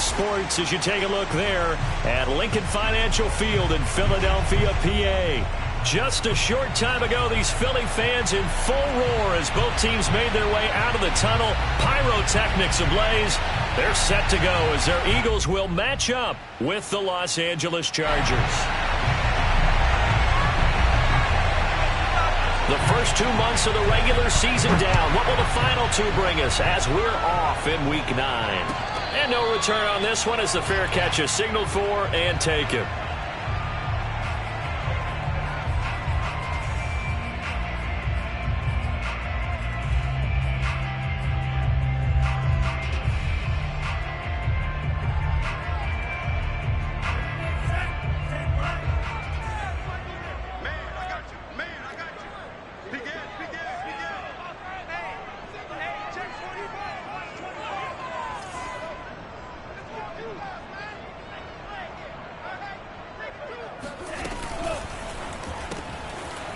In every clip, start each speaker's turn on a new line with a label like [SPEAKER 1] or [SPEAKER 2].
[SPEAKER 1] sports as you take a look there at Lincoln Financial Field in Philadelphia, PA. Just a short time ago, these Philly fans in full roar as both teams made their way out of the tunnel. Pyrotechnics ablaze. They're set to go as their Eagles will match up with the Los Angeles Chargers. The first 2 months of the regular season down. What will the final two bring us as we're off in Week 9? And no return on this one as the fair catch is signaled for and taken.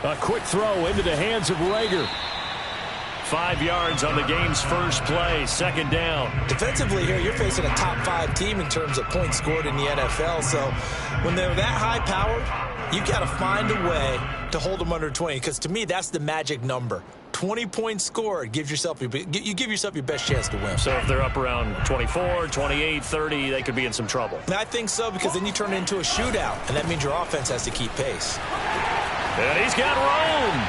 [SPEAKER 1] A quick throw into the hands of Rager. 5 yards on the game's first play, second down.
[SPEAKER 2] Defensively here, you're facing a top-5 team in terms of points scored in the NFL. So when they're that high-powered, you got to find a way to hold them under 20. Because to me, that's the magic number. 20 points scored gives yourself you give yourself your best chance to win.
[SPEAKER 1] So if they're up around 24, 28, 30, they could be in some trouble.
[SPEAKER 2] And I think so, because then you turn it into a shootout, and that means your offense has to keep pace.
[SPEAKER 1] And he's got room.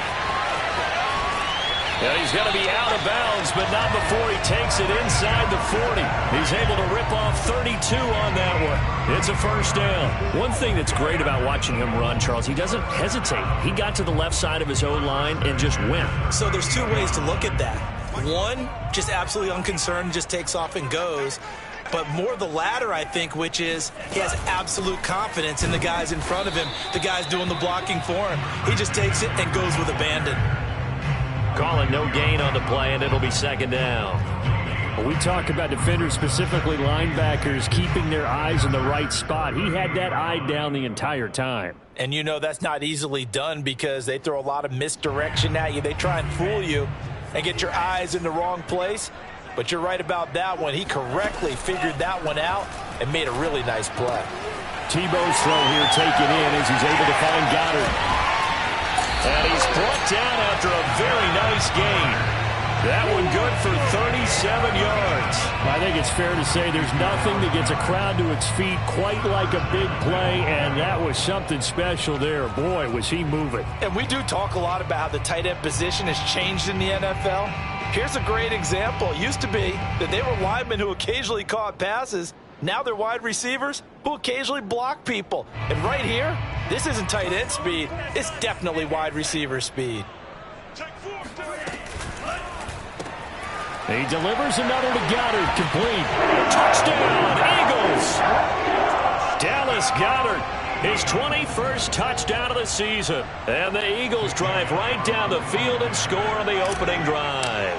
[SPEAKER 1] And he's going to be out of bounds, but not before he takes it inside the 40. He's able to rip off 32 on that one. It's a first down. One thing that's great about watching him run, Charles, he doesn't hesitate. He got to the left side of his O-line and just went.
[SPEAKER 2] So there's two ways to look at that. One, just absolutely unconcerned, just takes off and goes. But more the latter, I think, which is he has absolute confidence in the guys in front of him, the guys doing the blocking for him. He just takes it and goes with abandon.
[SPEAKER 1] Calling no gain on the play, and it'll be second down.
[SPEAKER 3] Well, we talk about defenders, specifically linebackers, keeping their eyes in the right spot. He had that eye down the entire time.
[SPEAKER 2] And you know that's not easily done because they throw a lot of misdirection at you. They try and fool you and get your eyes in the wrong place. But you're right about that one. He correctly figured that one out and made a really nice play.
[SPEAKER 3] Tebow's throw here taken in as he's able to find Goddard.
[SPEAKER 1] And he's brought down after a very nice gain. That one good for 37 yards.
[SPEAKER 3] I think it's fair to say there's nothing that gets a crowd to its feet quite like a big play, and that was something special there. Boy, was he moving.
[SPEAKER 2] And we do talk a lot about how the tight end position has changed in the NFL. Here's a great example. It used to be that they were linemen who occasionally caught passes. Now they're wide receivers who occasionally block people. And right here, this isn't tight end speed. It's definitely wide receiver speed.
[SPEAKER 3] He delivers another to Goddard, complete.
[SPEAKER 1] Touchdown, Eagles! Dallas Goedert, his 21st touchdown of the season. And the Eagles drive right down the field and score on the opening drive.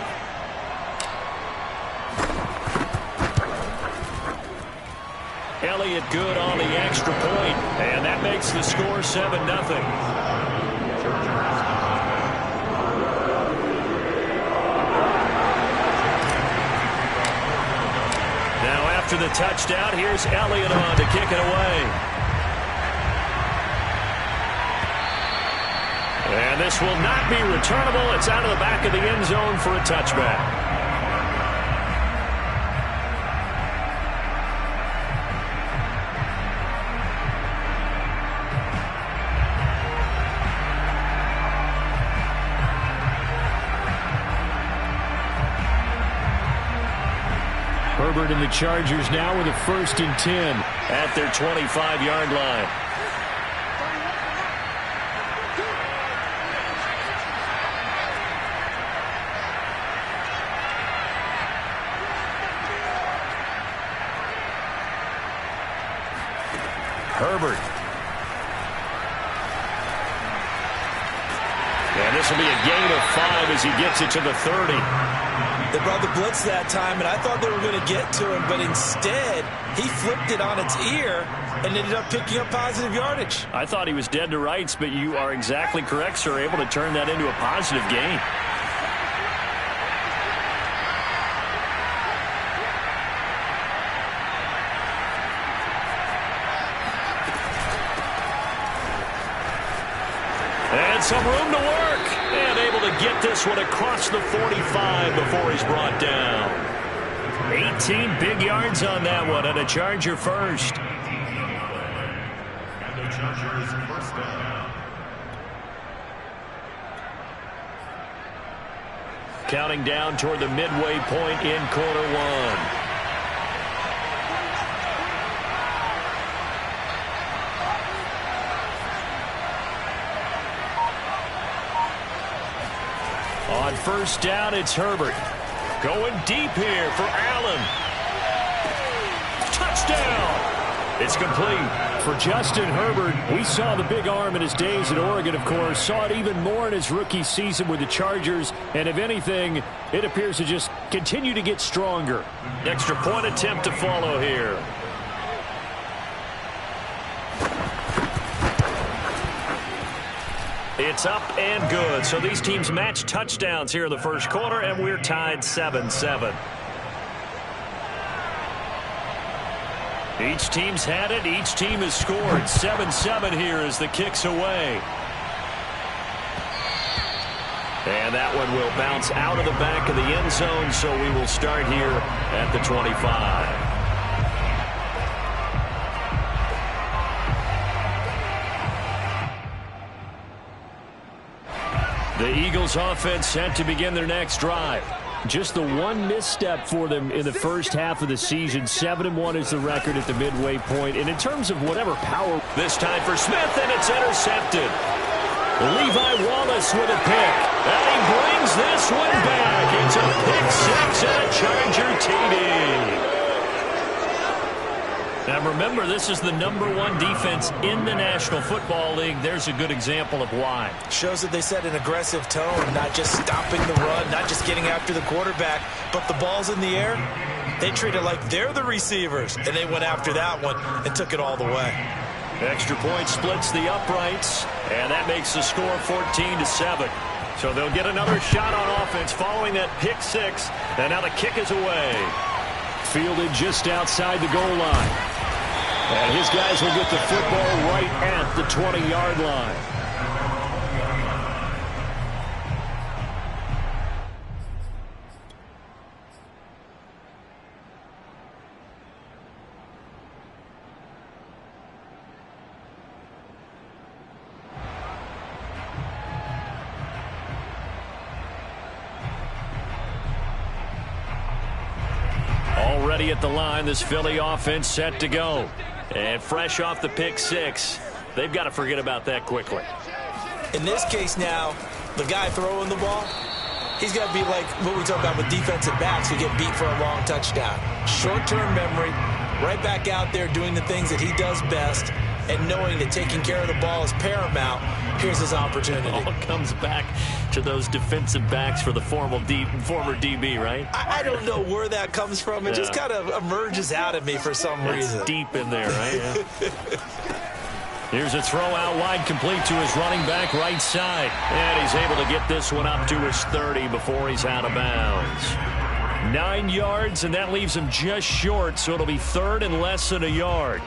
[SPEAKER 1] Elliott good on the extra point, and that makes the score 7-0. After the touchdown, here's Elliott on to kick it away. And this will not be returnable. It's out of the back of the end zone for a touchback.
[SPEAKER 3] Herbert and the Chargers now with a 1st and 10
[SPEAKER 1] at their 25-yard line. Herbert. And this will be a gain of 5 as he gets it to the 30.
[SPEAKER 2] They brought the blitz that time, and I thought they were going to get to him, but instead, he flipped it on its ear and ended up picking up positive yardage.
[SPEAKER 1] I thought he was dead to rights, but you are exactly correct, sir. Able to turn that into a positive gain. some room to work. And able to get this one across the 45 before he's brought down. 18 big yards on that one, and a Charger first.
[SPEAKER 4] And the Chargers first down.
[SPEAKER 1] Counting down toward the midway point in quarter one. On first down, it's Herbert. Going deep here for Allen. Touchdown! It's complete.
[SPEAKER 3] For Justin Herbert, we saw the big arm in his days at Oregon, of course. Saw it even more in his rookie season with the Chargers. And if anything, it appears to just continue to get stronger.
[SPEAKER 1] Extra point attempt to follow here. It's up and good. So these teams match touchdowns here in the first quarter, and we're tied 7-7. Each team's had it. Each team has scored. 7-7 here as the kick's away. And that one will bounce out of the back of the end zone, so we will start here at the 25. The Eagles offense set to begin their next drive. Just the one misstep for them in the first half of the season. 7-1 is the record at the midway point. And in terms of whatever power. This time for Smith, and it's intercepted. Levi Wallace with a pick. And he brings this one back. It's a pick six and a Charger TD. Now remember, this is the #1 defense in the National Football League. There's a good example of why.
[SPEAKER 2] Shows that they set an aggressive tone, not just stopping the run, not just getting after the quarterback, but the ball's in the air. They treat it like they're the receivers, and they went after that one and took it all the way.
[SPEAKER 1] Extra point splits the uprights, and that makes the score 14-7. So they'll get another shot on offense following that pick six, and now the kick is away.
[SPEAKER 3] Fielded just outside the goal line. And his guys will get the football right at the 20-yard line. Already at the line, this Philly offense set to go. And fresh off the pick six, they've got to forget about that quickly.
[SPEAKER 2] In this case now, the guy throwing the ball, he's got to be like what we talk about with defensive backs who get beat for a long touchdown. Short-term memory, right back out there doing the things that he does best, and knowing that taking care of the ball is paramount. Here's his opportunity.
[SPEAKER 1] It all comes back to those defensive backs for the former DB, right?
[SPEAKER 2] I don't know where that comes from. It just kind of emerges out of me for some reason.
[SPEAKER 1] It's deep in there, right? Yeah. Here's a throw out wide, complete to his running back right side. And he's able to get this one up to his 30 before he's out of bounds. 9 yards, and that leaves him just short, so it'll be third and less than a yard.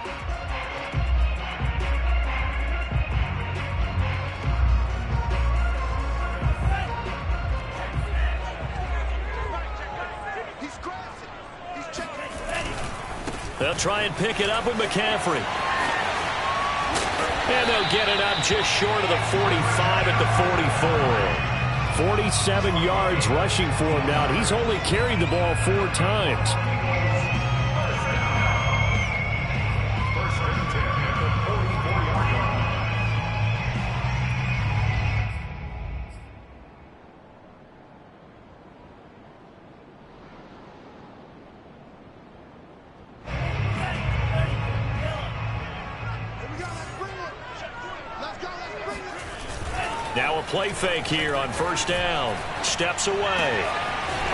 [SPEAKER 1] They'll try and pick it up with McCaffrey. And they'll get it up just short of the 45 at the 44.
[SPEAKER 3] 47 yards rushing for him now. He's only carried the ball 4 times.
[SPEAKER 4] First and 10 at the 44-yard line.
[SPEAKER 1] Now a play fake here on first down. Steps away.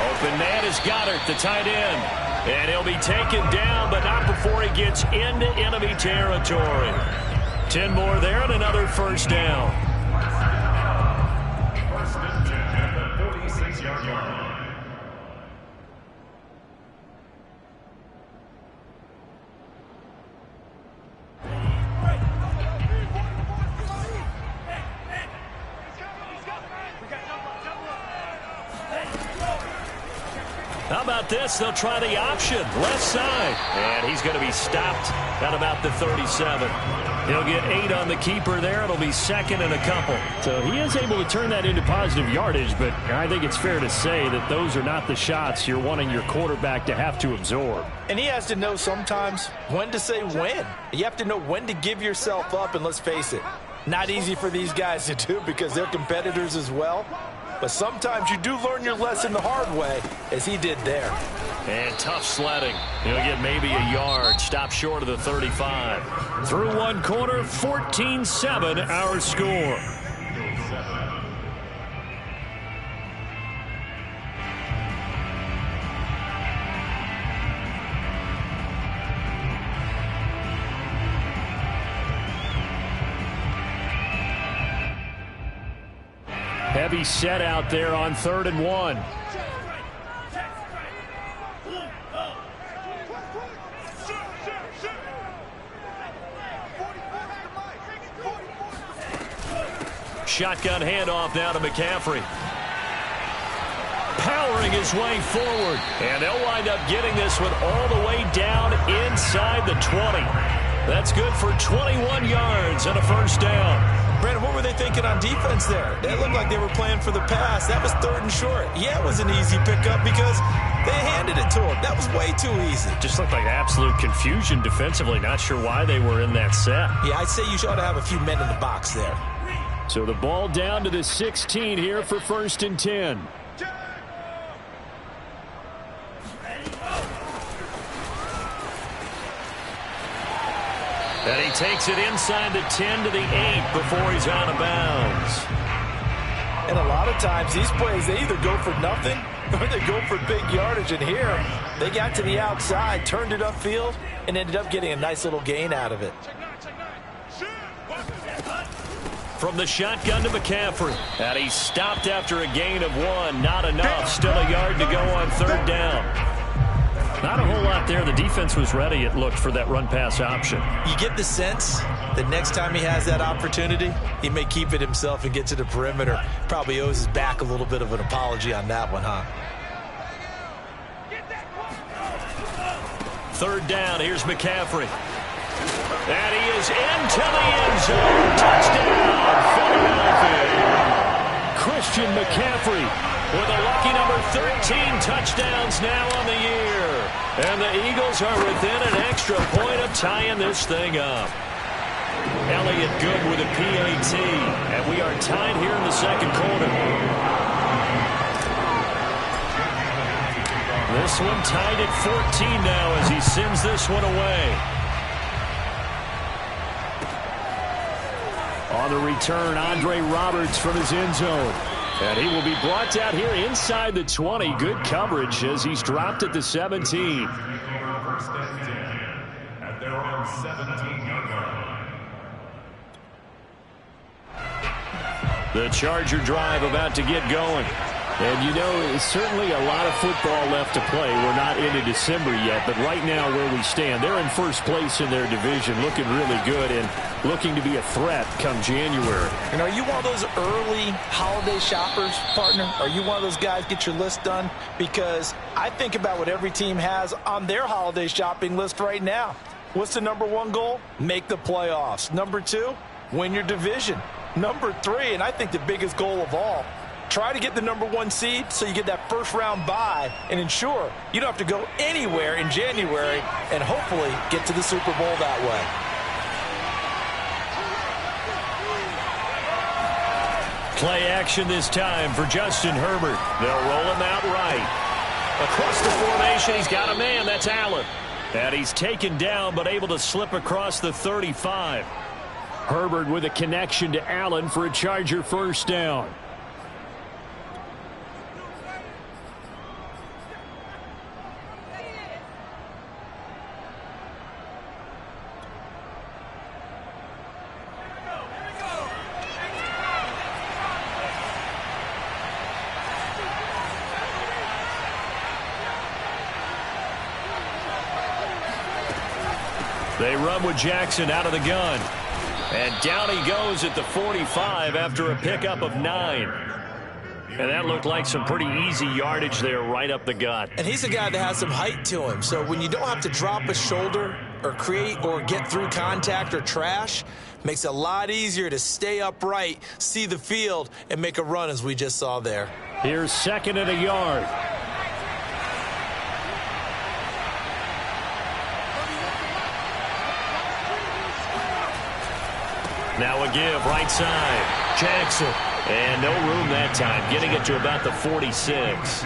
[SPEAKER 1] Open man is Goddard, the tight end. And he'll be taken down, but not before he gets into enemy territory. 10 more there and another first down.
[SPEAKER 4] First and 10 at the 46-yard line.
[SPEAKER 1] about this? They'll try the option. Left side. And he's going to be stopped at about the 37. He'll get 8 on the keeper there. It'll be second and a couple.
[SPEAKER 3] So he is able to turn that into positive yardage, but I think it's fair to say that those are not the shots you're wanting your quarterback to have to absorb.
[SPEAKER 2] And he has to know sometimes when to say when. You have to know when to give yourself up, and let's face it, not easy for these guys to do because they're competitors as well. But sometimes you do learn your lesson the hard way, as he did there.
[SPEAKER 1] And tough sledding. He'll get maybe a yard. Stop short of the 35.
[SPEAKER 3] Through one quarter, 14-7 our score. Heavy set out there on 3rd and 1.
[SPEAKER 1] Shotgun handoff now to McCaffrey. Powering his way forward. And they'll wind up getting this one all the way down inside the 20. That's good for 21 yards and a first down.
[SPEAKER 2] Brandon, what were they thinking on defense there? They looked like they were playing for the pass. That was 3rd and short. Yeah, it was an easy pickup because they handed it to him. That was way too easy.
[SPEAKER 1] Just looked like absolute confusion defensively. Not sure why they were in that set.
[SPEAKER 2] Yeah, I'd say you ought to have a few men in the box there.
[SPEAKER 3] So the ball down to the 16 here for 1st and 10.
[SPEAKER 1] And he takes it inside the 10 to the 8 before he's out of bounds.
[SPEAKER 2] And a lot of times these plays, they either go for nothing or they go for big yardage. And here, they got to the outside, turned it upfield, and ended up getting a nice little gain out of it.
[SPEAKER 1] From the shotgun to McCaffrey. And he's stopped after a gain of 1. Not enough. Still a yard to go on 3rd down. Not a whole lot there. The defense was ready, it looked, for that run-pass option.
[SPEAKER 2] You get the sense that next time he has that opportunity, he may keep it himself and get to the perimeter. Probably owes his back a little bit of an apology on that one, huh?
[SPEAKER 1] 3rd down. Here's McCaffrey. And he is into the end zone. Touchdown, Philadelphia.
[SPEAKER 3] Christian McCaffrey
[SPEAKER 1] with a lucky number 13 touchdowns now on the year. And the Eagles are within an extra point of tying this thing up. Elliott good with a PAT. And we are tied here in the 2nd quarter. This one tied at 14 now as he sends this one away.
[SPEAKER 3] On the return, Andre Roberts from his end zone. And he will be brought out here inside the 20. Good coverage as he's dropped at the 17.
[SPEAKER 4] At their own 17-yard line.
[SPEAKER 1] The Charger drive about to get going.
[SPEAKER 3] And you know, it's certainly a lot of football left to play. We're not into December yet, but right now where we stand, they're in 1st place in their division, looking really good and looking to be a threat come January.
[SPEAKER 2] And are you one of those early holiday shoppers, partner? Are you one of those guys get your list done? Because I think about what every team has on their holiday shopping list right now. What's the number 1 goal? Make the playoffs. Number 2, win your division. Number 3, and I think the biggest goal of all, try to get the number 1 seed so you get that 1st round bye and ensure you don't have to go anywhere in January and hopefully get to the Super Bowl that way.
[SPEAKER 1] Play action this time for Justin Herbert. They'll roll him out right. Across the formation, he's got a man. That's Allen. And he's taken down but able to slip across the 35.
[SPEAKER 3] Herbert with a connection to Allen for a Charger 1st down.
[SPEAKER 1] They run with Jackson out of the gun. And down he goes at the 45 after a pickup of 9. And that looked like some pretty easy yardage there right up the gut.
[SPEAKER 2] And he's a guy that has some height to him. So when you don't have to drop a shoulder or create or get through contact or trash, makes it a lot easier to stay upright, see the field, and make a run as we just saw there.
[SPEAKER 3] Here's 2nd and a yard.
[SPEAKER 1] Now a give, right side. Jackson. And no room that time, getting it to about the 46.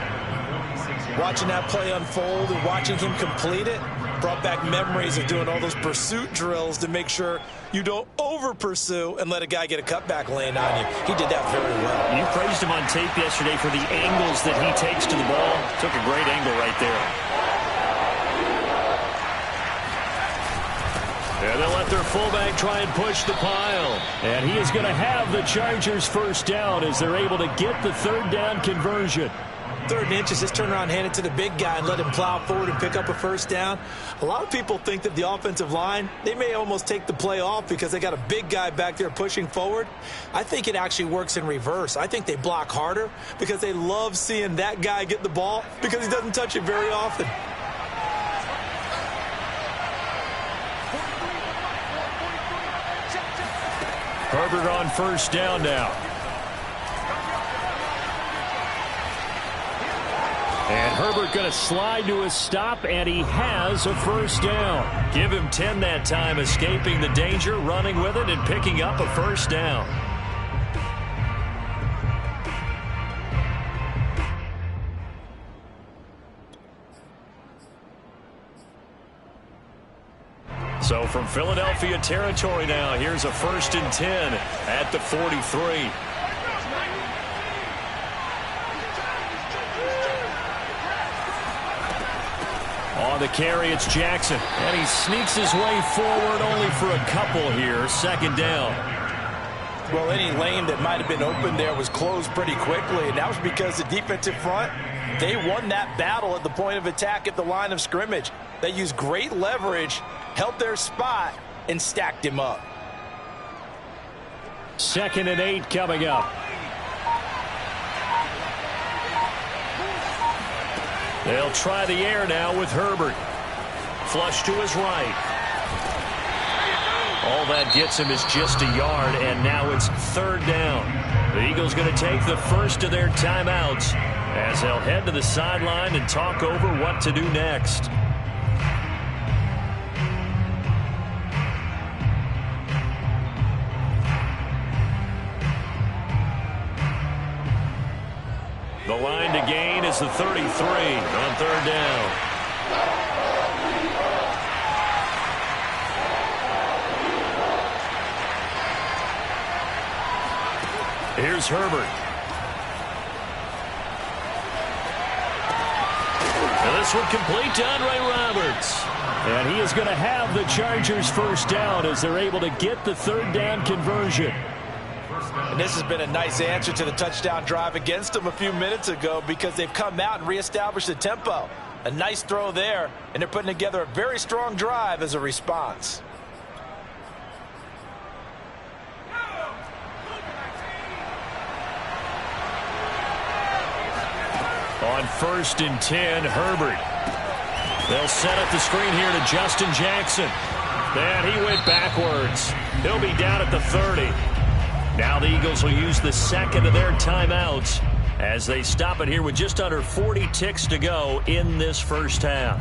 [SPEAKER 2] Watching that play unfold and watching him complete it brought back memories of doing all those pursuit drills to make sure you don't over-pursue and let a guy get a cutback lane on you. He did that very well.
[SPEAKER 1] You praised him on tape yesterday for the angles that he takes to the ball. Took a great angle right there. And they'll let their fullback try and push the pile.
[SPEAKER 3] And he is going to have the Chargers first down as they're able to get the 3rd down conversion.
[SPEAKER 2] 3rd and inches, just turn around, hand it to the big guy and let him plow forward and pick up a first down. A lot of people think that the offensive line, they may almost take the play off because they got a big guy back there pushing forward. I think it actually works in reverse. I think they block harder because they love seeing that guy get the ball because he doesn't touch it very often.
[SPEAKER 3] Herbert on first down now. And Herbert going to slide to a stop, and he has a first down.
[SPEAKER 1] Give him 10 that time, escaping the danger, running with it, and picking up a first down. So from Philadelphia territory now, here's a 1st and 10 at the 43. On the carry, it's Jackson. And he sneaks his way forward only for a couple here. 2nd down.
[SPEAKER 2] Well, any lane that might have been open there was closed pretty quickly, and that was because the defensive front, they won that battle at the point of attack at the line of scrimmage. They used great leverage, held their spot, and stacked him up.
[SPEAKER 3] 2nd and 8 coming up.
[SPEAKER 1] They'll try the air now with Herbert. Flush to his right. All that gets him is just a yard, and now it's 3rd down. The Eagles going to take the first of their timeouts as they'll head to the sideline and talk over what to do next. The line to gain is the 33 on 3rd down. Here's Herbert. And this one complete to Andre Roberts.
[SPEAKER 3] And he is going to have the Chargers first down as they're able to get the 3rd down conversion.
[SPEAKER 2] And this has been a nice answer to the touchdown drive against them a few minutes ago because they've come out and reestablished the tempo. A nice throw there, and they're putting together a very strong drive as a response.
[SPEAKER 1] On 1st and 10, Herbert. They'll set up the screen here to Justin Jackson. And he went backwards. He'll be down at the 30. Now the Eagles will use the 2nd of their timeouts as they stop it here with just under 40 ticks to go in this first half.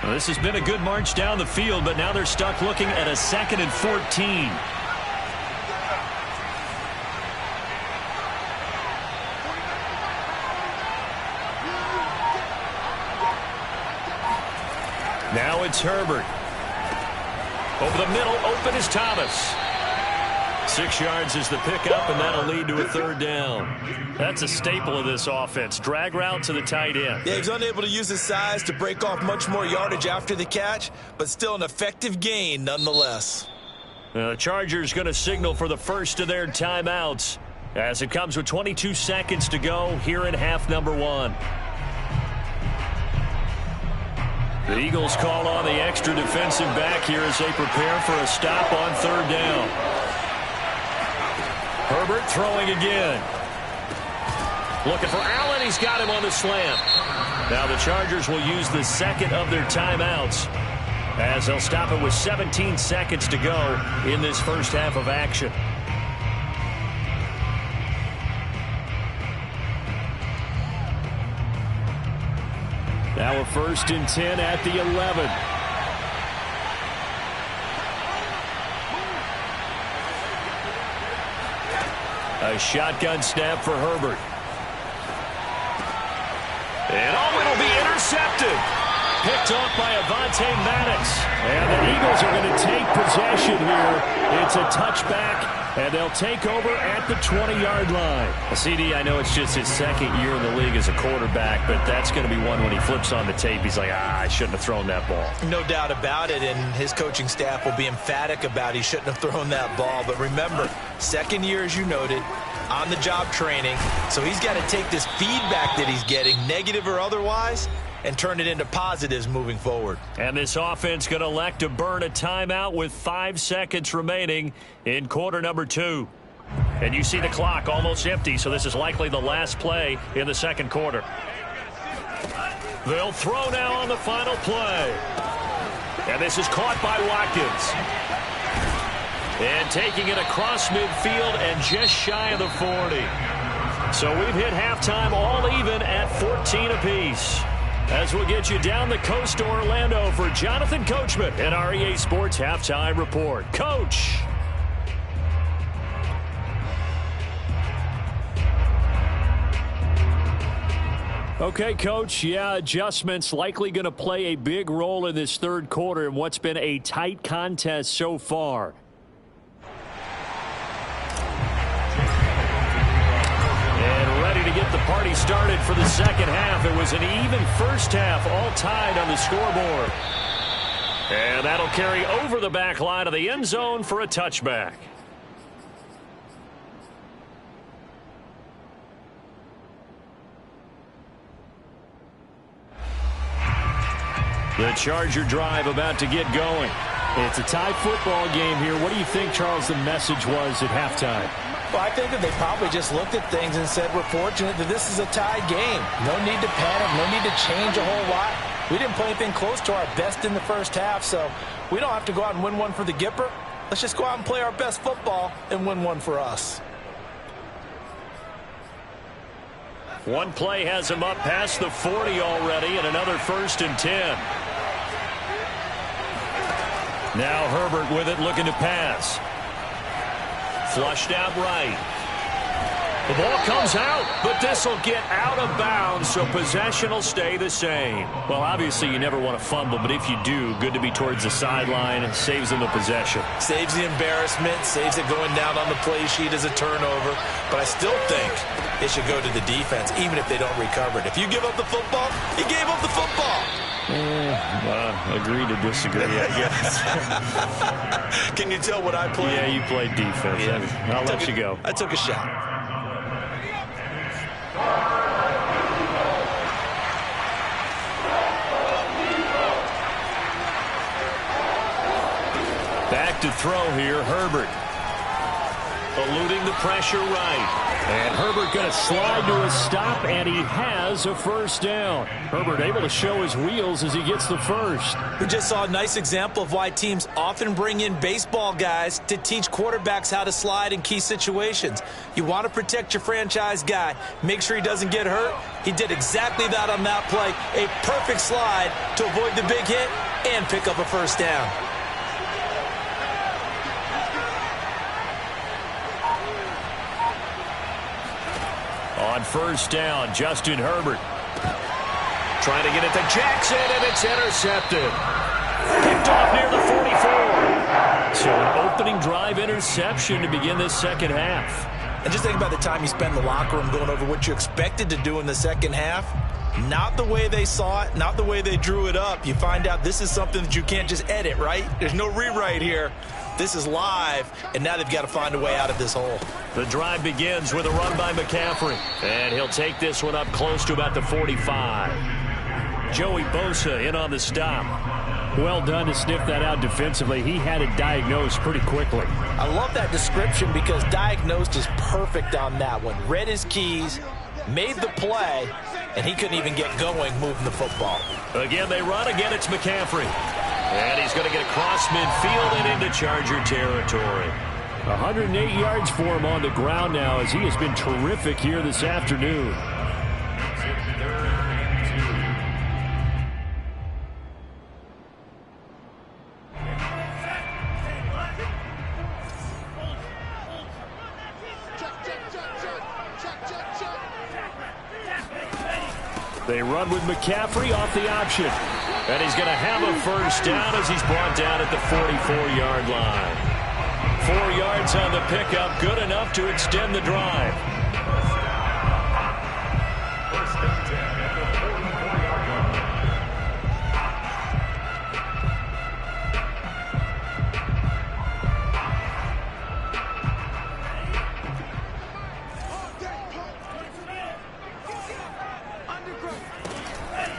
[SPEAKER 1] Well, this has been a good march down the field, but now they're stuck looking at a 2nd and 14. Now it's Herbert. Over the middle, open is Thomas. 6 yards is the pickup, and that'll lead to a third down. That's a staple of this offense. Drag route to the tight end.
[SPEAKER 2] Yeah, he's unable to use his size to break off much more yardage after the catch, but still an effective gain nonetheless.
[SPEAKER 1] The Chargers going to signal for the first of their timeouts as it comes with 22 seconds to go here in half number 1. The Eagles call on the extra defensive back here as they prepare for a stop on third down. Herbert throwing again. Looking for Allen. He's got him on the slant. Now the Chargers will use the second of their timeouts as they'll stop it with 17 seconds to go in this first half of action.
[SPEAKER 3] Now a 1st and 10 at the 11.
[SPEAKER 1] A shotgun snap for Herbert. And it'll be intercepted. Picked off by Avonte Maddox.
[SPEAKER 3] And the Eagles are going to take possession here. It's a touchback. And they'll take over at the 20-yard line.
[SPEAKER 1] CD, I know it's just his second year in the league as a quarterback, but that's going to be one when he flips on the tape. He's like, I shouldn't have thrown that ball.
[SPEAKER 2] No doubt about it, and his coaching staff will be emphatic about he shouldn't have thrown that ball. But remember, second year, as you noted, on-the-job training. So he's got to take this feedback that he's getting, negative or otherwise, and turn it into positives moving forward.
[SPEAKER 1] And this offense going to elect to burn a timeout with 5 seconds remaining in quarter number 2. And you see the clock almost empty, so this is likely the last play in the second quarter. They'll throw now on the final play. And this is caught by Watkins. And taking it across midfield and just shy of the 40. So we've hit halftime all even at 14 apiece. As we'll get you down the coast to Orlando for Jonathan Coachman at our EA Sports Halftime Report. Coach.
[SPEAKER 3] Okay, Coach. Yeah, adjustments likely going to play a big role in this third quarter in what's been a tight contest so far.
[SPEAKER 1] To get the party started for the second half. It was an even first half, all tied on the scoreboard. And that'll carry over the back line of the end zone for a touchback. The Charger drive about to get going.
[SPEAKER 3] It's a tie football game here. What do you think, Charles, the message was at halftime?
[SPEAKER 2] Well, I think that they probably just looked at things and said, we're fortunate that this is a tie game. No need to panic, no need to change a whole lot. We didn't play anything close to our best in the first half, so we don't have to go out and win one for the Gipper. Let's just go out and play our best football and win one for us.
[SPEAKER 1] One play has him up past the 40 already, and another 1st and 10. Now Herbert with it, looking to pass. Flushed out right. The ball comes out, but this will get out of bounds, so possession will stay the same. Well, obviously you never want to fumble, but if you do, good to be towards the sideline. It saves them the possession.
[SPEAKER 2] Saves the embarrassment, saves it going down on the play sheet as a turnover. But I still think it should go to the defense, even if they don't recover it. If you give up the football, you gave up the football.
[SPEAKER 3] Agree to disagree, I guess.
[SPEAKER 2] Can you tell what I played?
[SPEAKER 3] Yeah, you played defense. Yeah. I'll let you go.
[SPEAKER 2] I took a shot.
[SPEAKER 1] Back to throw here, Herbert. Eluding the pressure right.
[SPEAKER 3] And Herbert going to slide to a stop, and he has a first down. Herbert able to show his wheels as he gets the first.
[SPEAKER 2] We just saw a nice example of why teams often bring in baseball guys to teach quarterbacks how to slide in key situations. You want to protect your franchise guy. Make sure he doesn't get hurt. He did exactly that on that play. A perfect slide to avoid the big hit and pick up a first down.
[SPEAKER 1] On first down, Justin Herbert. Trying to get it to Jackson, and it's intercepted. Picked off near the 44. So an opening drive interception to begin this second half.
[SPEAKER 2] And just think about the time you spend in the locker room going over what you expected to do in the second half. Not the way they saw it, not the way they drew it up. You find out this is something that you can't just edit, right? There's no rewrite here. This is live, and now they've got to find a way out of this hole.
[SPEAKER 1] The drive begins with a run by McCaffrey. And he'll take this one up close to about the 45. Joey Bosa in on the stop.
[SPEAKER 3] Well done to sniff that out defensively. He had it diagnosed pretty quickly.
[SPEAKER 2] I love that description because diagnosed is perfect on that one. Read his keys, made the play, and he couldn't even get going moving the football.
[SPEAKER 1] Again, they run. Again, it's McCaffrey. And he's going to get across midfield and into Charger territory.
[SPEAKER 3] 108 yards for him on the ground now as he has been terrific here this afternoon. They run with McCaffrey off the option.
[SPEAKER 1] And he's going to have a first down as he's brought down at the 44-yard line. 4 yards on the pickup, good enough to extend the drive.
[SPEAKER 4] First and 10 at the 44-yard line.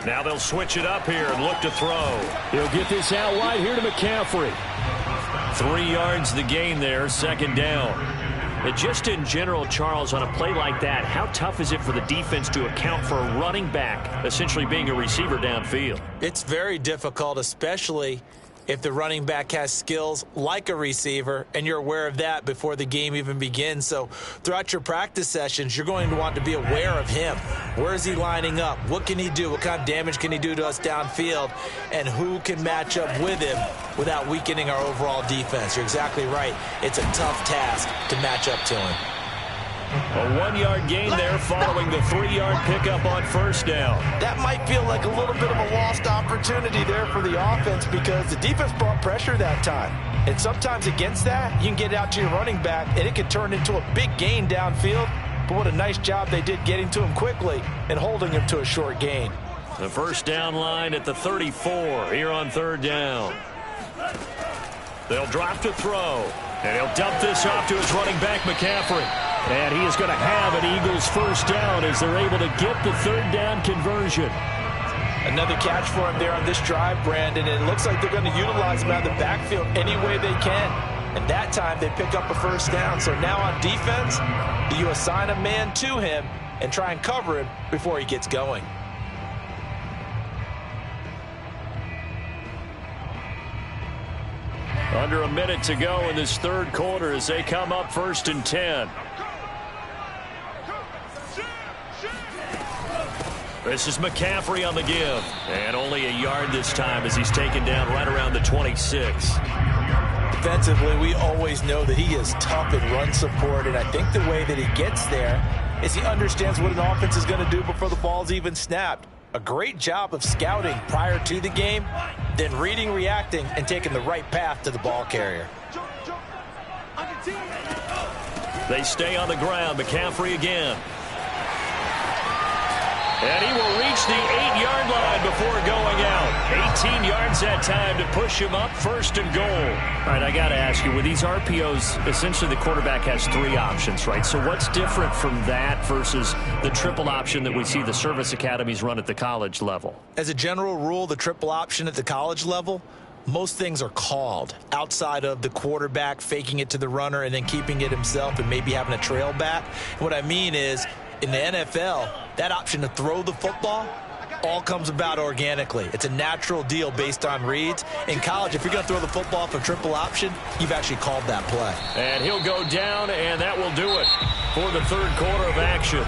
[SPEAKER 1] Now they'll switch it up here and look to throw.
[SPEAKER 3] He'll get this out wide here to McCaffrey.
[SPEAKER 1] 3 yards the gain there, second down. And just in general, Charles, on a play like that, how tough is it for the defense to account for a running back essentially being a receiver downfield?
[SPEAKER 2] It's very difficult, especially if the running back has skills like a receiver, and you're aware of that before the game even begins. So throughout your practice sessions, you're going to want to be aware of him. Where is he lining up? What can he do? What kind of damage can he do to us downfield? And who can match up with him without weakening our overall defense? You're exactly right. It's a tough task to match up to him.
[SPEAKER 1] A 1-yard gain there following the 3-yard pickup on first down.
[SPEAKER 2] That might feel like a little bit of a lost opportunity there for the offense because the defense brought pressure that time. And sometimes against that, you can get out to your running back, and it can turn into a big gain downfield. But what a nice job they did getting to him quickly and holding him to a short gain.
[SPEAKER 1] The first down line at the 34 here on third down. They'll drop to throw, and he'll dump this off to his running back, McCaffrey.
[SPEAKER 3] And he is going to have an Eagles first down as they're able to get the third down conversion.
[SPEAKER 2] Another catch for him there on this drive, Brandon, and it looks like they're going to utilize him out of the backfield any way they can. And that time they pick up a first down. So now on defense, do you assign a man to him and try and cover him before he gets going?
[SPEAKER 1] Under a minute to go in this third quarter as they come up first and 10. This is McCaffrey on the give. And only a yard this time as he's taken down right around the 26.
[SPEAKER 2] Defensively, we always know that he is tough in run support, and I think the way that he gets there is he understands what an offense is going to do before the ball's even snapped. A great job of scouting prior to the game, then reading, reacting, and taking the right path to the ball carrier.
[SPEAKER 1] They stay on the ground. McCaffrey again. And he will reach the 8-yard line before going out. 18 yards that time to push him up, first and goal.
[SPEAKER 3] All right, I got to ask you, with these RPOs, essentially the quarterback has 3 options, right? So what's different from that versus the triple option that we see the service academies run at the college level?
[SPEAKER 2] As a general rule, the triple option at the college level, most things are called outside of the quarterback faking it to the runner and then keeping it himself and maybe having a trail back. What I mean is, in the NFL, that option to throw the football all comes about organically. It's a natural deal based on reads. In college, if you're going to throw the football from triple option, you've actually called that play.
[SPEAKER 1] And he'll go down, and that will do it for the third quarter of action.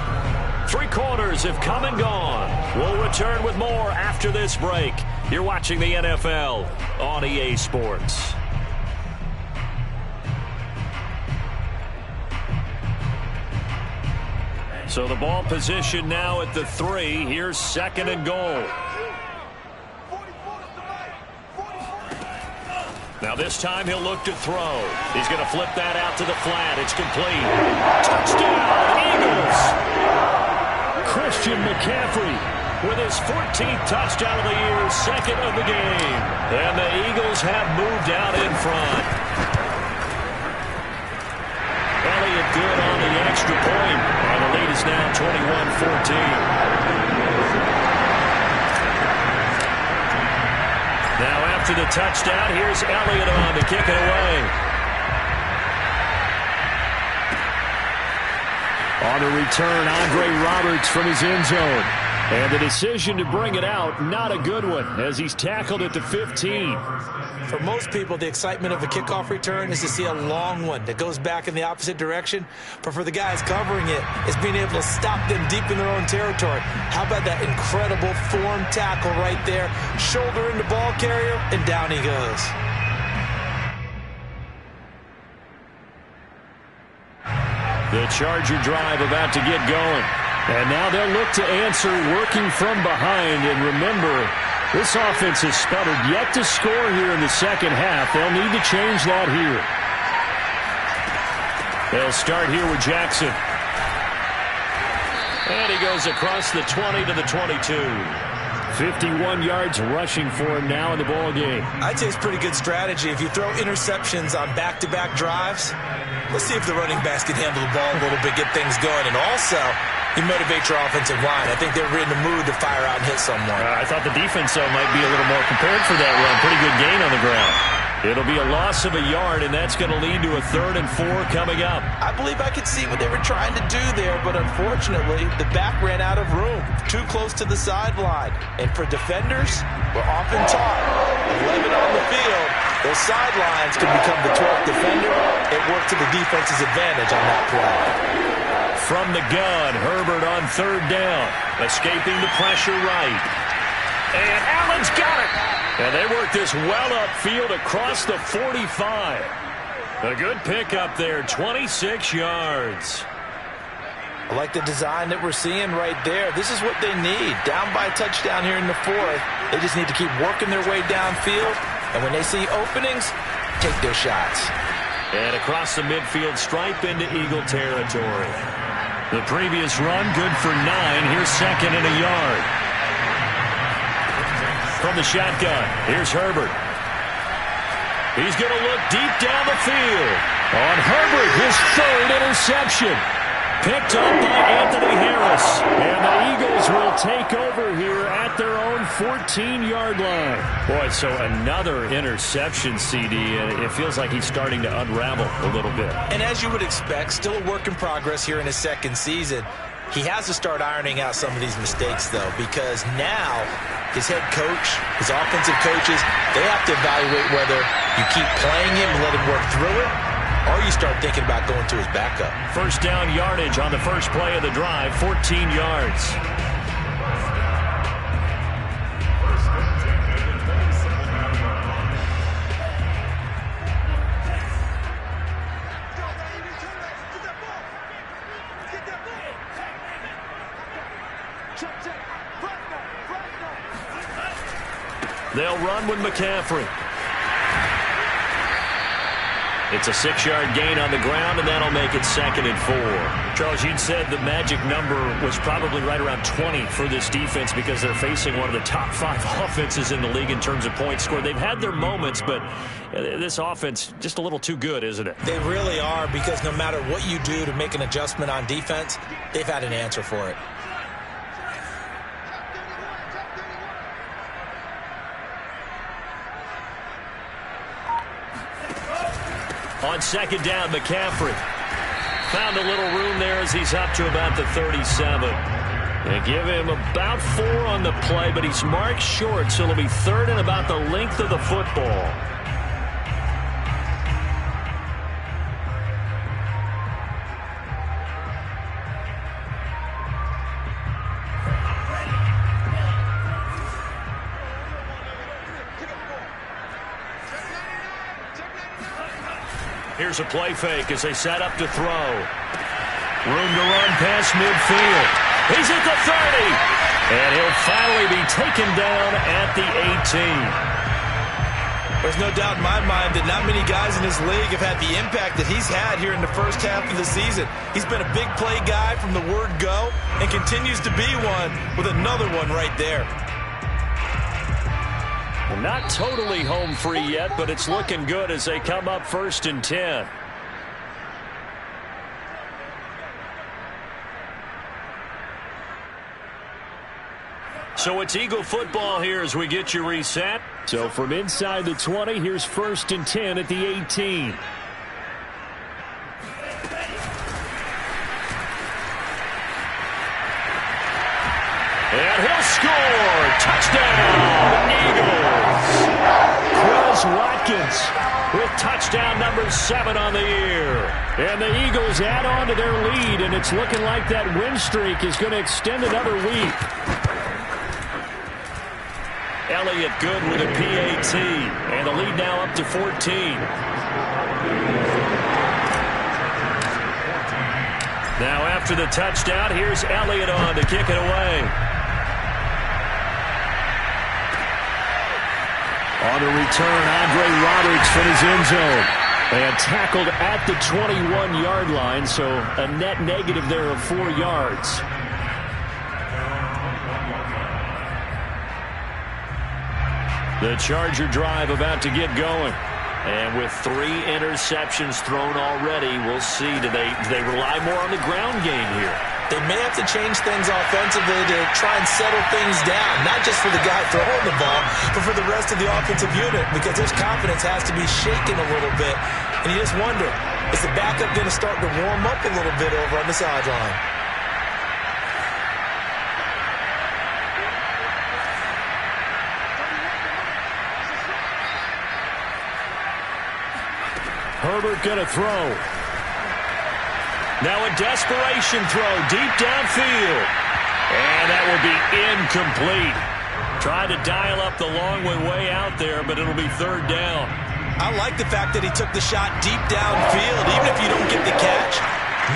[SPEAKER 1] 3 quarters have come and gone. We'll return with more after this break. You're watching the NFL on EA Sports. So the ball position now at the 3. Here's second and goal. Now Now this time he'll look to throw. He's going to flip that out to the flat. It's complete. Touchdown, Eagles! Christian McCaffrey with his 14th touchdown of the year, second of the game. And the Eagles have moved out in front. Elliott good on the extra point, and the lead is now 21-14. Now after the touchdown, here's Elliott on to kick it away. On the return, Andre Roberts from his end zone. And the decision to bring it out, not a good one, as he's tackled at the 15.
[SPEAKER 2] For most people, the excitement of a kickoff return is to see a long one that goes back in the opposite direction. But for the guys covering it, it's being able to stop them deep in their own territory. How about that incredible form tackle right there? Shoulder in the ball carrier, and down he goes.
[SPEAKER 1] The Charger drive about to get going. And now they'll look to answer working from behind. And remember, this offense has sputtered yet to score here in the second half. They'll need to change that here. They'll start here with Jackson. And he goes across the 20 to the 22. 51 yards rushing for him now in the ball game.
[SPEAKER 2] I'd say it's pretty good strategy. If you throw interceptions on back-to-back drives, let's see if the running backs can handle the ball a little bit, get things going. And also, you motivate your offensive line. I think they're in the mood to fire out and hit someone.
[SPEAKER 1] I thought the defense, though, might be a little more prepared for that run. Pretty good gain on the ground. It'll be a loss of a yard, and that's going to lead to a 3rd and 4 coming up.
[SPEAKER 2] I believe I could see what they were trying to do there, but unfortunately, the back ran out of room. Too close to the sideline. And for defenders, we're often taught, 11 on the field, those sidelines can become the 12th defender. It worked to the defense's advantage on that play.
[SPEAKER 1] From the gun, Herbert on 3rd down. Escaping the pressure right. And Allen's got it. And they work this well upfield across the 45. A good pickup there, 26 yards.
[SPEAKER 2] I like the design that we're seeing right there. This is what they need. Down by a touchdown here in the 4th. They just need to keep working their way downfield. And when they see openings, take their shots.
[SPEAKER 1] And across the midfield stripe into Eagle territory. The previous run, good for 9. Here's 2nd and a yard. From the shotgun, here's Herbert. He's going to look deep down the field. On Herbert, his 3rd interception. Picked up by Anthony Harris. And the Eagles will take over here at their own 14-yard line. Boy, so another interception, CD, and it feels like he's starting to unravel a little bit.
[SPEAKER 2] And as you would expect, still a work in progress here in his 2nd season. He has to start ironing out some of these mistakes, though, because now his head coach, his offensive coaches, they have to evaluate whether you keep playing him and let him work through it, or you start thinking about going to his backup.
[SPEAKER 1] 1st down yardage on the first play of the drive, 14 yards. They'll run with McCaffrey. It's a 6-yard gain on the ground, and that'll make it 2nd and 4. Charles, you'd said the magic number was probably right around 20 for this defense because they're facing one of the top 5 offenses in the league in terms of points scored. They've had their moments, but this offense just a little too good, isn't it?
[SPEAKER 2] They really are, because no matter what you do to make an adjustment on defense, they've had an answer for it.
[SPEAKER 1] On 2nd down, McCaffrey found a little room there as he's up to about the 37. They give him about 4 on the play, but he's marked short, so it'll be 3rd and about the length of the football. Here's a play fake as they set up to throw. Room to run past midfield. He's at the 30. And he'll finally be taken down at the 18.
[SPEAKER 2] There's no doubt in my mind that not many guys in this league have had the impact that he's had here in the first half of the season. He's been a big play guy from the word go and continues to be one with another one right there.
[SPEAKER 1] Not totally home free yet, but it's looking good as they come up 1st and 10. So it's Eagle football here as we get you reset.
[SPEAKER 3] So from inside the 20, here's 1st and 10 at the 18.
[SPEAKER 1] And he'll score! Touchdown, Eagles!
[SPEAKER 3] Chris Watkins
[SPEAKER 1] With touchdown number 7 on the year.
[SPEAKER 3] And the Eagles add on to their lead, and it's looking like that win streak is going to extend another week.
[SPEAKER 1] Elliott good with a PAT, and the lead now up to 14. Now after the touchdown, here's Elliott on to kick it away.
[SPEAKER 3] On the return, Andre Roberts from his end zone. And tackled at the 21-yard line, so a net negative there of 4 yards.
[SPEAKER 1] The Charger drive about to get going. And with 3 interceptions thrown already, we'll see. Do they rely more on the ground game here?
[SPEAKER 2] They may have to change things offensively to try and settle things down, not just for the guy throwing the ball, but for the rest of the offensive unit, because his confidence has to be shaken a little bit. And you just wonder, is the backup going to start to warm up a little bit over on the sideline?
[SPEAKER 3] Herbert going to throw.
[SPEAKER 1] Now a desperation throw deep downfield. And that will be incomplete. Tried to dial up the long way out there, but it'll be 3rd down.
[SPEAKER 2] I like the fact that he took the shot deep downfield. Even if you don't get the catch,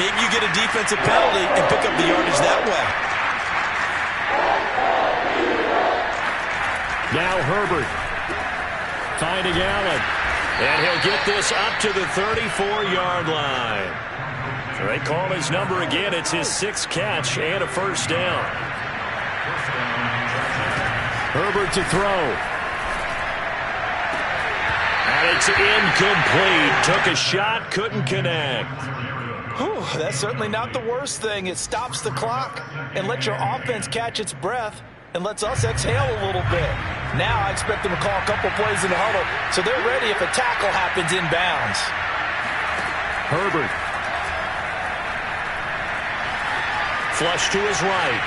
[SPEAKER 2] maybe you get a defensive penalty and pick up the yardage that way.
[SPEAKER 3] Now Herbert finding Allen.
[SPEAKER 1] And he'll get this up to the 34-yard line. So they call his number again. It's his 6th catch and a 1st down.
[SPEAKER 3] Herbert to throw.
[SPEAKER 1] And it's incomplete. Took a shot, couldn't connect.
[SPEAKER 2] Whew, that's certainly not the worst thing. It stops the clock and lets your offense catch its breath and lets us exhale a little bit. Now I expect them to call a couple plays in the huddle, so they're ready if a tackle happens inbounds.
[SPEAKER 3] Herbert.
[SPEAKER 1] Flush to his right.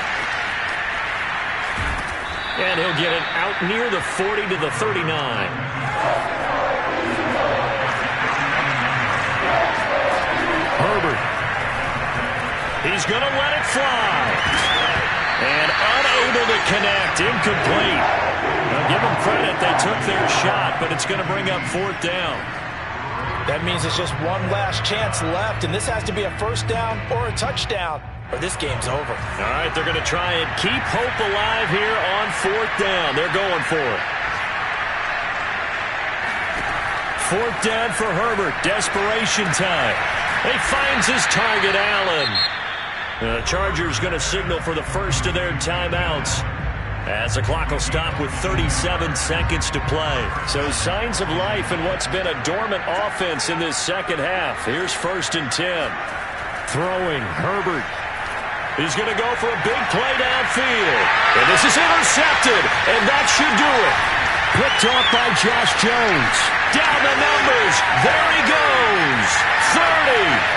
[SPEAKER 1] And he'll get it out near the 40 to the 39.
[SPEAKER 3] Herbert.
[SPEAKER 1] He's going to let it fly. And unable to connect. Incomplete. Now give them credit. They took their shot, but it's going to bring up 4th down.
[SPEAKER 2] That means it's just one last chance left, and this has to be a 1st down or a touchdown, or this game's over.
[SPEAKER 1] All right, they're going to try and keep hope alive here on 4th down. They're going for it. 4th down for Herbert. Desperation time. He finds his target, Allen. The Chargers going to signal for the first of their timeouts as the clock will stop with 37 seconds to play. So signs of life in what's been a dormant offense in this second half. Here's 1st and 10.
[SPEAKER 3] Throwing. Herbert.
[SPEAKER 1] He's going to go for a big play downfield. And this is intercepted. And that should do it.
[SPEAKER 3] Picked off by Josh Jones.
[SPEAKER 1] Down the numbers. There he goes. 30.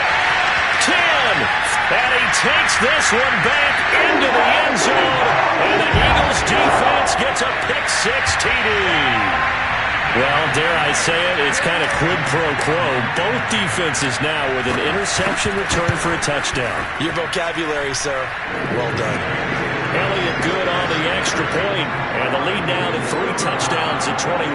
[SPEAKER 1] 10. And he takes this one back into the end zone. And the Eagles defense gets a pick-6 TD. Well, dare I say it, it's kind of quid pro quo. Both defenses now with an interception return for a touchdown.
[SPEAKER 2] Your vocabulary, sir. Well done.
[SPEAKER 1] Elliott good on the extra point. And the lead now to 3 touchdowns at 21.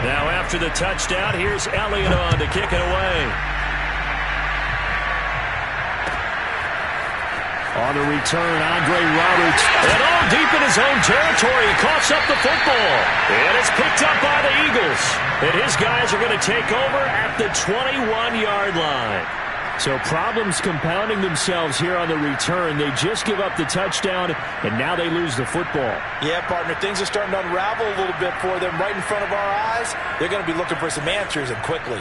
[SPEAKER 1] Now after the touchdown, here's Elliott on to kick it away.
[SPEAKER 3] On the return, Andre Roberts.
[SPEAKER 1] And all deep in his own territory, he coughs up the football. And it's picked up by the Eagles. And his guys are going to take over at the 21-yard line.
[SPEAKER 3] So problems compounding themselves here on the return. They just give up the touchdown, and now they lose the football.
[SPEAKER 2] Yeah, partner, things are starting to unravel a little bit for them right in front of our eyes. They're going to be looking for some answers, and quickly.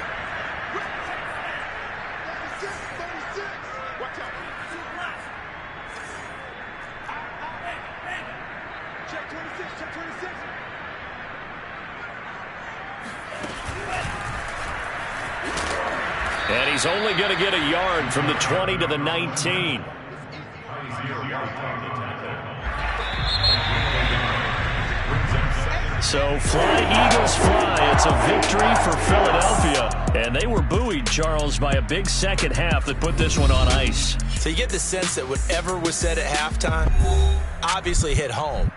[SPEAKER 1] And he's only going to get a yard from the 20 to the 19. So fly, Eagles fly. It's a victory for Philadelphia. And they were buoyed, Charles, by a big second half that put this one on ice.
[SPEAKER 2] So you get the sense that whatever was said at halftime obviously hit home.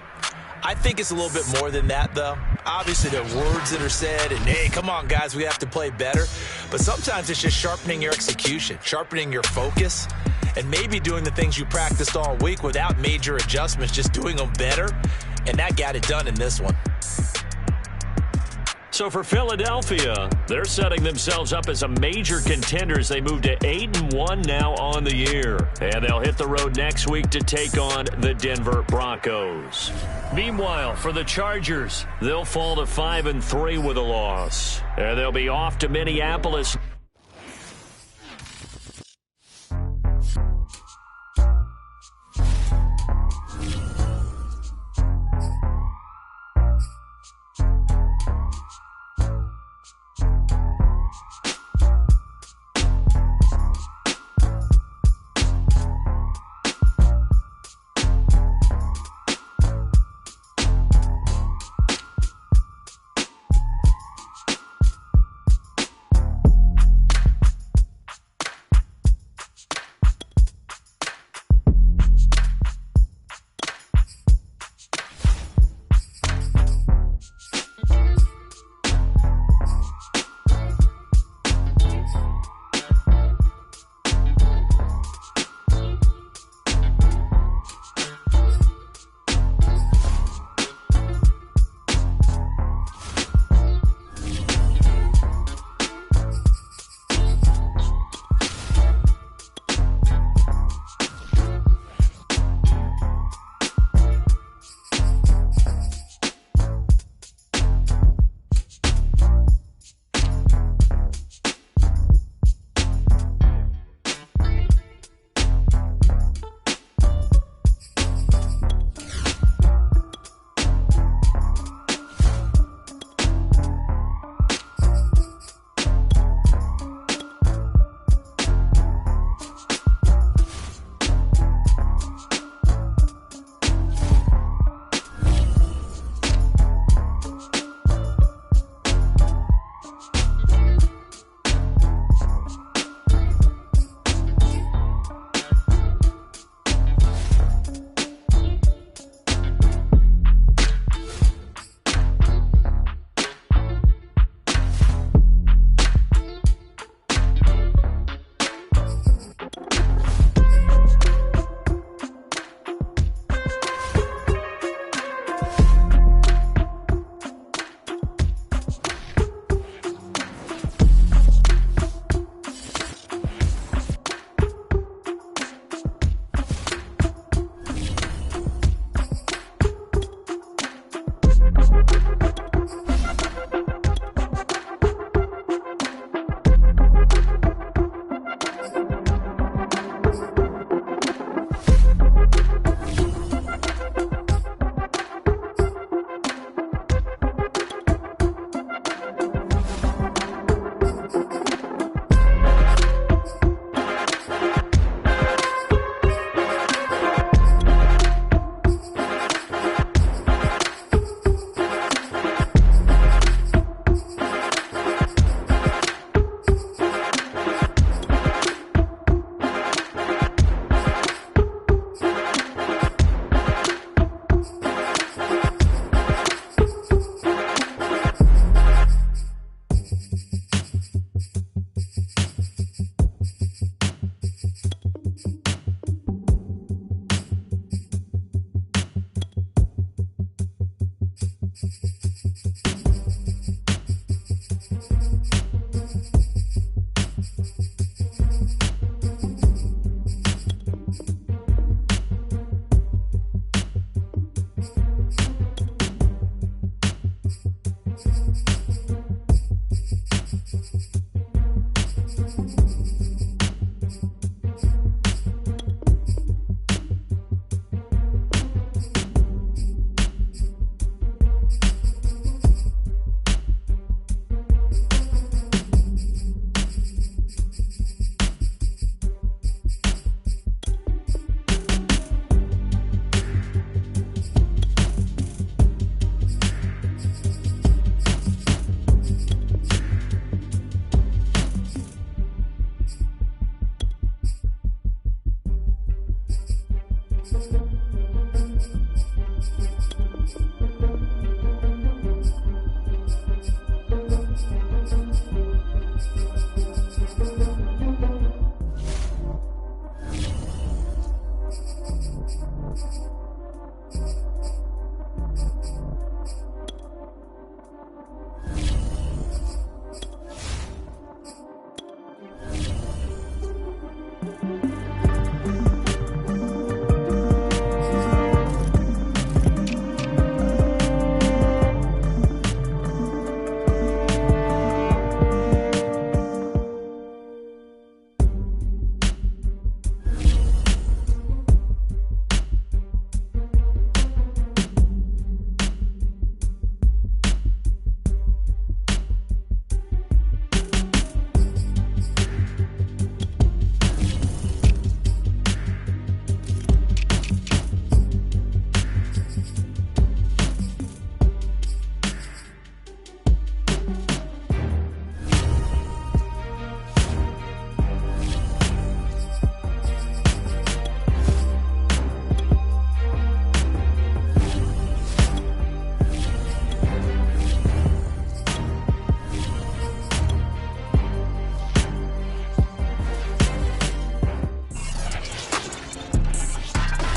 [SPEAKER 2] I think it's a little bit more than that, though. Obviously, there are words that are said, and, hey, come on, guys, we have to play better. But sometimes it's just sharpening your execution, sharpening your focus, and maybe doing the things you practiced all week without major adjustments, just doing them better. And that got it done in this one.
[SPEAKER 1] So for Philadelphia, they're setting themselves up as a major contender as they move to 8-1 now on the year. And they'll hit the road next week to take on the Denver Broncos. Meanwhile, for the Chargers, they'll fall to 5-3 with a loss. And they'll be off to Minneapolis.